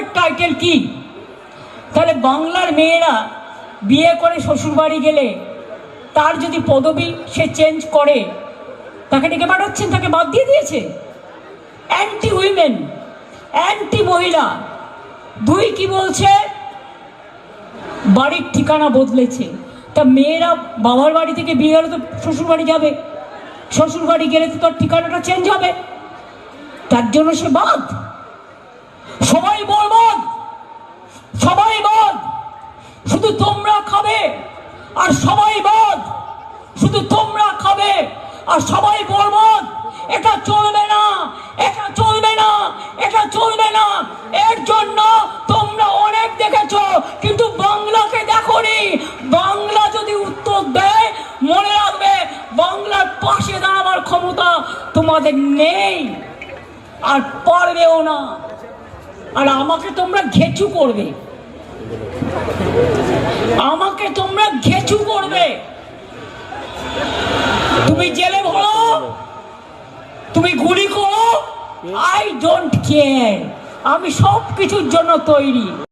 Third title কি? তাহলে বাংলার মেয়েরা বিয়ে করে শ্বশুরবাড়ি গেলে তার যদি পদবি সে চেঞ্জ করে, তাকে ডেকে পাঠাচ্ছেন, তাকে বাদ দিয়ে দিয়েছে। অ্যান্টি উইমেন, অ্যান্টি মহিলা। দুই কি বলছে? বাড়ির ঠিকানা বদলেছে। তা মেয়েরা বাবার বাড়ি থেকে বিয়ে হলে তো শ্বশুর বাড়ি যাবে, শ্বশুর বাড়ি গেলে তো তার ঠিকানাটা চেঞ্জ হবে, তার জন্য সে বাদ। সবাই বলবাদ, সবাই বাদ, শুধু তোমরা খাবে আর সবাই বাদ, শুধু তোমরা খাবে আর সবাই বলবাদ। এটা চলবে না, এটা চলবে না, এটা চলবে না। এর জন্য তোমরা অনেক দেখেছো, কিন্তু বাংলাকে দেখোনি। বাংলা যদি উত্তর দেয়, মনে রাখবে বাংলার পাশে দাঁড়াবার ক্ষমতা তোমাদের নেই আর পারবেও না। আর আমাকে তোমরা ঘেঁচু করবে, আমাকে তোমরা ঘেঁচু করবে। তুমি জেলে ভরো, তুমি গুলি করো, আই ডোন্ট কেয়ার। আমি সব কিছুর জন্য তৈরি।